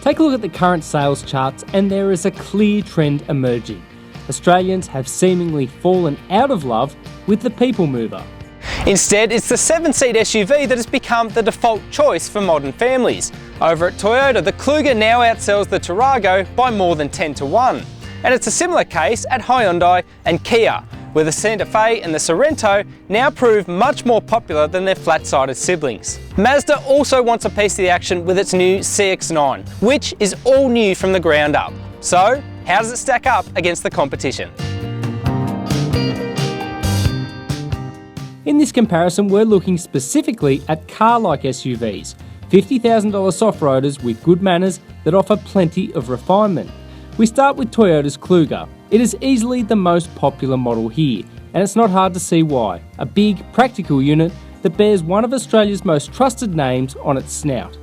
Take a look at the current sales charts and there is a clear trend emerging. Australians have seemingly fallen out of love with the people mover. Instead, it's the 7-seat SUV that has become the default choice for modern families. Over at Toyota, the Kluger now outsells the Tarago by more than 10 to 1. And it's a similar case at Hyundai and Kia, where the Santa Fe and the Sorento now prove much more popular than their flat-sided siblings. Mazda also wants a piece of the action with its new CX-9, which is all new from the ground up. So, how does it stack up against the competition? In this comparison, we're looking specifically at car-like SUVs, $50,000 soft-roaders with good manners that offer plenty of refinement. We start with Toyota's Kluger. It is easily the most popular model here, and it's not hard to see why. A big, practical unit that bears one of Australia's most trusted names on its snout.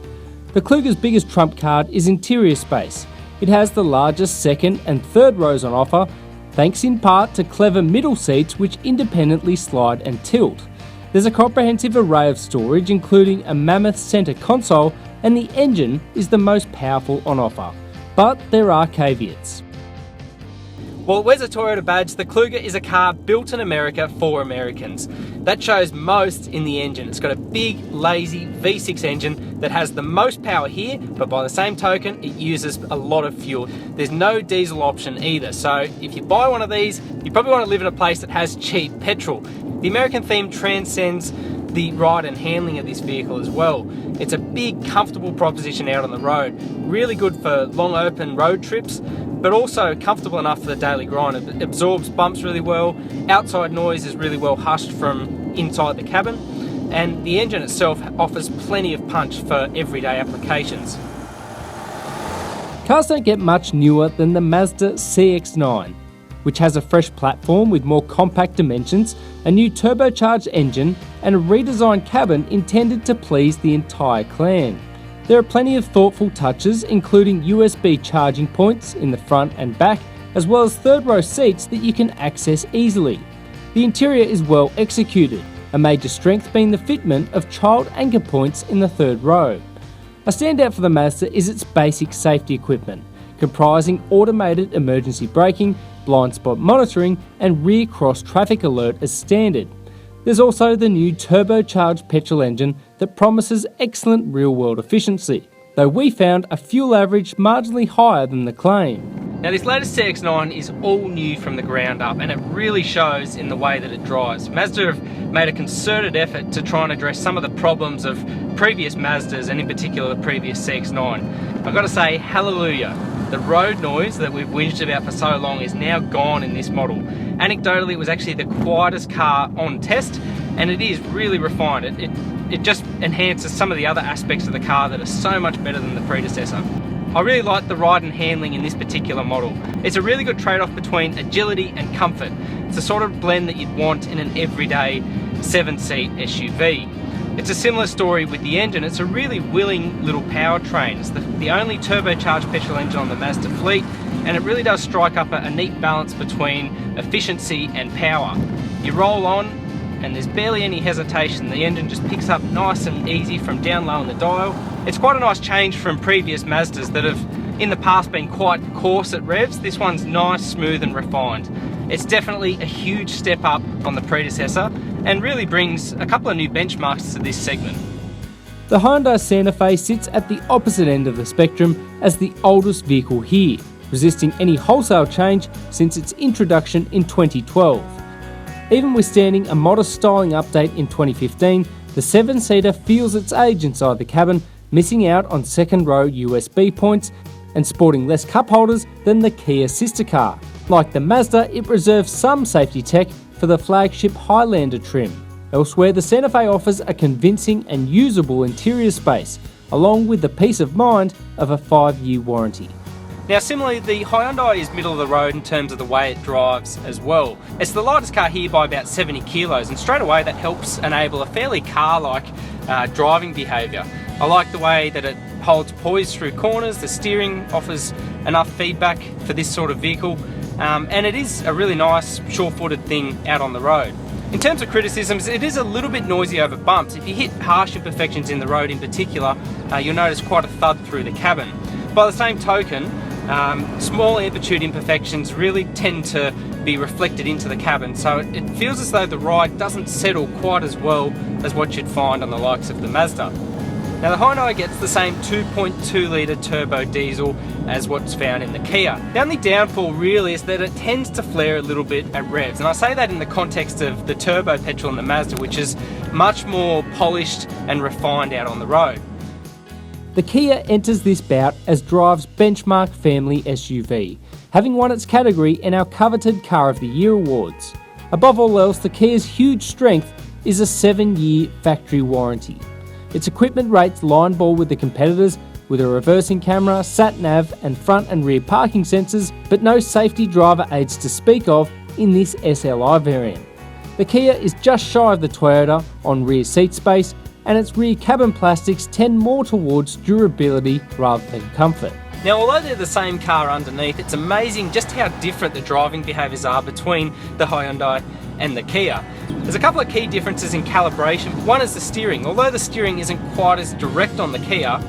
The Kluger's biggest trump card is interior space. It has the largest second and third rows on offer, thanks in part to clever middle seats which independently slide and tilt. There's a comprehensive array of storage, including a mammoth centre console, and the engine is the most powerful on offer. But there are caveats. Well, it wears a Toyota badge. The Kluger is a car built in America for Americans. That shows most in the engine. It's got a big, lazy V6 engine that has the most power here, but by the same token, it uses a lot of fuel. There's no diesel option either, so if you buy one of these, you probably want to live in a place that has cheap petrol. The American theme transcends the ride and handling of this vehicle as well. It's a big, comfortable proposition out on the road. Really good for long open road trips, but also comfortable enough for the daily grind. It absorbs bumps really well. Outside noise is really well hushed from inside the cabin, and the engine itself offers plenty of punch for everyday applications. Cars don't get much newer than the Mazda CX-9, which has a fresh platform with more compact dimensions, a new turbocharged engine, and a redesigned cabin intended to please the entire clan. There are plenty of thoughtful touches, including USB charging points in the front and back, as well as third row seats that you can access easily. The interior is well executed, a major strength being the fitment of child anchor points in the third row. A standout for the Mazda is its basic safety equipment, comprising automated emergency braking, blind spot monitoring, and rear cross traffic alert as standard. There's also the new turbocharged petrol engine that promises excellent real-world efficiency, though we found a fuel average marginally higher than the claim. Now, this latest CX-9 is all new from the ground up, and it really shows in the way that it drives. Mazda have made a concerted effort to try and address some of the problems of previous Mazdas, and in particular the previous CX-9. I've got to say, hallelujah. The road noise that we've whinged about for so long is now gone in this model. Anecdotally, it was actually the quietest car on test, and it is really refined. It just enhances some of the other aspects of the car that are so much better than the predecessor. I really like the ride and handling in this particular model. It's a really good trade-off between agility and comfort. It's the sort of blend that you'd want in an everyday 7-seat SUV. It's a similar story with the engine. It's a really willing little powertrain. It's the only turbocharged petrol engine on the Mazda fleet, and it really does strike up a neat balance between efficiency and power. You roll on, and there's barely any hesitation. The engine just picks up nice and easy from down low on the dial. It's quite a nice change from previous Mazdas that have in the past been quite coarse at revs. This one's nice, smooth and refined. It's definitely a huge step up on the predecessor and really brings a couple of new benchmarks to this segment. The Hyundai Santa Fe sits at the opposite end of the spectrum as the oldest vehicle here, resisting any wholesale change since its introduction in 2012. Even withstanding a modest styling update in 2015, the 7-seater feels its age inside the cabin, missing out on second row USB points and sporting less cup holders than the Kia sister car. Like the Mazda, it reserves some safety tech for the flagship Highlander trim. Elsewhere, the Santa Fe offers a convincing and usable interior space, along with the peace of mind of a 5-year warranty. Now, similarly, the Hyundai is middle of the road in terms of the way it drives as well. It's the lightest car here by about 70 kilos, and straight away that helps enable a fairly car-like driving behaviour. I like the way that it holds poise through corners. The steering offers enough feedback for this sort of vehicle, and it is a really nice, sure-footed thing out on the road. In terms of criticisms, it is a little bit noisy over bumps. If you hit harsh imperfections in the road in particular, you'll notice quite a thud through the cabin. By the same token, small amplitude imperfections really tend to be reflected into the cabin, so it feels as though the ride doesn't settle quite as well as what you'd find on the likes of the Mazda. Now the Hyundai gets the same 2.2 litre turbo diesel as what's found in the Kia. The only downfall really is that it tends to flare a little bit at revs, and I say that in the context of the turbo petrol in the Mazda, which is much more polished and refined out on the road. The Kia enters this bout as Drive's benchmark family SUV, having won its category in our coveted Car of the Year awards. Above all else, the Kia's huge strength is a 7-year factory warranty. Its equipment rates line ball with the competitors, with a reversing camera, sat-nav and front and rear parking sensors, but no safety driver aids to speak of in this SLI variant. The Kia is just shy of the Toyota on rear seat space, and its rear cabin plastics tend more towards durability rather than comfort. Now, although they're the same car underneath, it's amazing just how different the driving behaviours are between the Hyundai and the Kia. There's a couple of key differences in calibration. One is the steering. Although the steering isn't quite as direct on the Kia,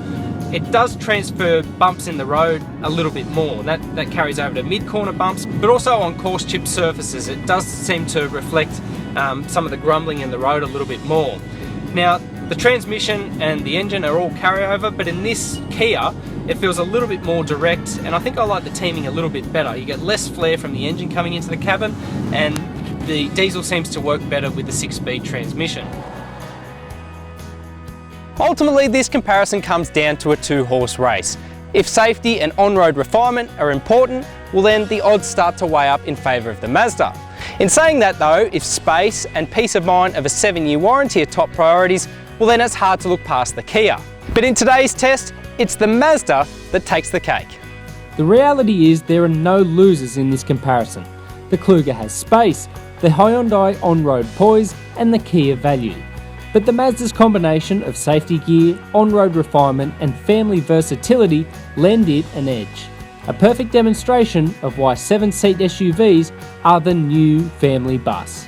it does transfer bumps in the road a little bit more. That carries over to mid-corner bumps, but also on coarse chipped surfaces. It does seem to reflect some of the grumbling in the road a little bit more. Now, the transmission and the engine are all carryover, but in this Kia, it feels a little bit more direct, and I think I like the teaming a little bit better. You get less flare from the engine coming into the cabin, and the diesel seems to work better with the 6-speed transmission. Ultimately, this comparison comes down to a 2-horse race. If safety and on-road refinement are important, well then the odds start to weigh up in favour of the Mazda. In saying that though, if space and peace of mind of a 7-year warranty are top priorities, well then it's hard to look past the Kia. But in today's test, it's the Mazda that takes the cake. The reality is there are no losers in this comparison. The Kluger has space, the Hyundai on-road poise and the Kia value. But the Mazda's combination of safety gear, on-road refinement and family versatility lend it an edge. A perfect demonstration of why 7-seat SUVs are the new family bus.